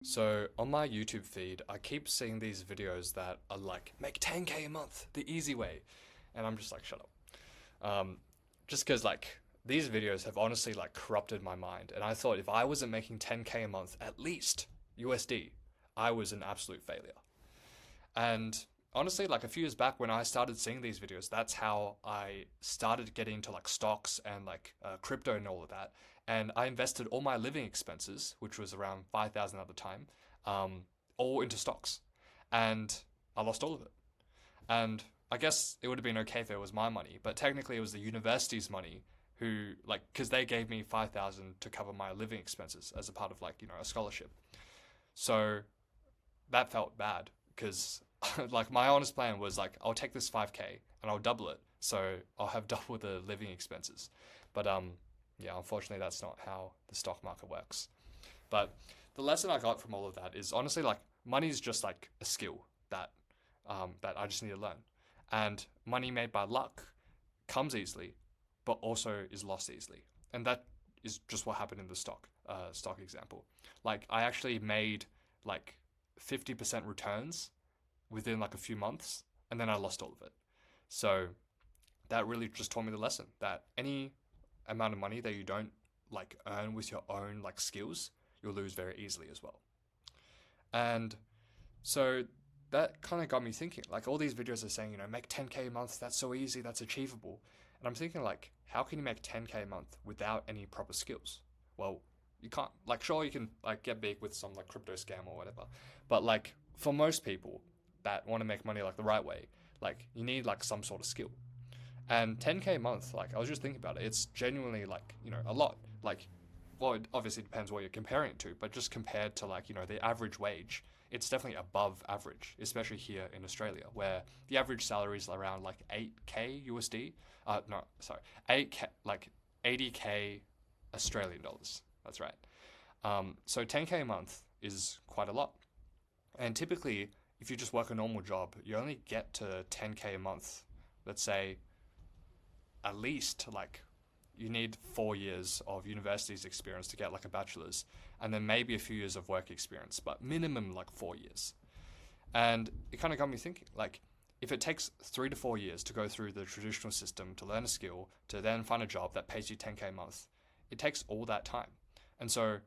So on my YouTube feed, I keep seeing these videos that are like, make 10K a month, the easy way. And I'm just like, shut up. Just because like these videos have honestly like corrupted my mind. And I thought if I wasn't making 10K a month, at least USD, I was an absolute failure. And honestly, like a few years back when I started seeing these videos, that's how I started getting into like stocks and like crypto and all of that. And I invested all my living expenses, which was around 5,000 at the time, um, all into stocks. And I lost all of it. And I guess it would have been okay if it was my money, but technically it was the university's money who like because they gave me 5,000 to cover my living expenses as a part of like a scholarship. So that felt bad because like my honest plan was like I'll take this 5K and I'll double it. So I'll have double the living expenses. But yeah, unfortunately that's not how the stock market works. But the lesson I got from all of that is honestly like money is just like a skill that I just need to learn. And money made by luck comes easily, but also is lost easily. And that is just what happened in the stock example. Like I actually made like 50% returns within like a few months, and then I lost all of it. So that really just taught me the lesson that any amount of money that you don't like earn with your own like skills, you'll lose very easily as well. And so that kind of got me thinking. Like all these videos are saying, make 10K a month. That's so easy. That's achievable. And I'm thinking like, how can you make 10K a month without any proper skills? Well, you can't. Like, sure, you can like get big with some like crypto scam or whatever, but like for most people that want to make money like the right way, like you need like some sort of skill. And 10K a month, like I was just thinking about it, it's genuinely like a lot. Like, well, it obviously depends what you're comparing it to, but just compared to like the average wage, it's definitely above average, especially here in Australia, where the average salary is around like 8K USD. No, sorry, 8K, like 80K Australian dollars. That's right. So 10K a month is quite a lot. And typically, if you just work a normal job, you only get to 10K a month. Let's say at least like you need 4 years of university's experience to get like a bachelor's, and then maybe a few years of work experience, but minimum like 4 years. And it kind of got me thinking, like, if it takes 3 to 4 years to go through the traditional system to learn a skill, to then find a job that pays you 10K a month, it takes all that time. And so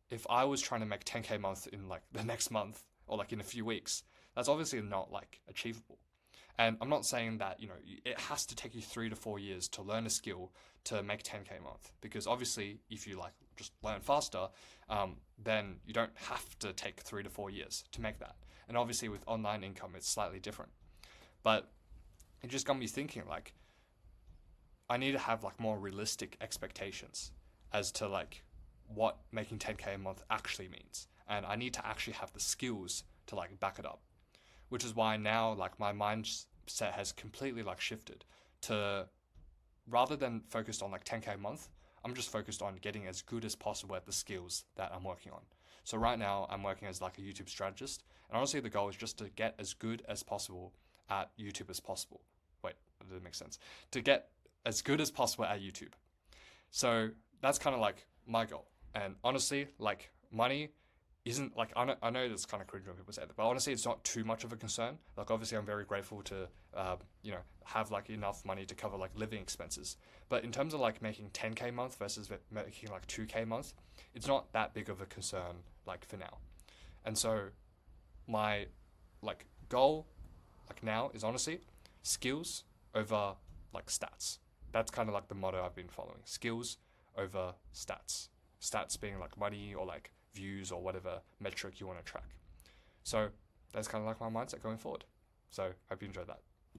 if I was trying to make 10K a month in like the next month or like in a few weeks, that's obviously not like achievable. And I'm not saying that, it has to take you 3 to 4 years to learn a skill to make 10K a month. Because obviously, if you like just learn faster, then you don't have to take 3 to 4 years to make that. And obviously, with online income, it's slightly different. But it just got me thinking like, I need to have like more realistic expectations as to like what making 10K a month actually means. And I need to actually have the skills to like back it up, which is why now like my mindset has completely like shifted to rather than focused on like 10K a month, I'm just focused on getting as good as possible at the skills that I'm working on. So right now I'm working as like a YouTube strategist, and honestly the goal is just to get as good as possible at YouTube as possible. Wait, that didn't make sense. To get as good as possible at YouTube. So that's kind of like my goal. And honestly, like money isn't like I know it's kind of cringe when people say that, but honestly, it's not too much of a concern. Like obviously, I'm very grateful to have like enough money to cover like living expenses. But in terms of like making 10K a month versus making like 2K a month, it's not that big of a concern like for now. And so my like goal like now is honestly skills over like stats. That's kind of like the motto I've been following. Skills over stats. Stats being like money or like views or whatever metric you want to track. So that's kind of like my mindset going forward. So hope you enjoyed that.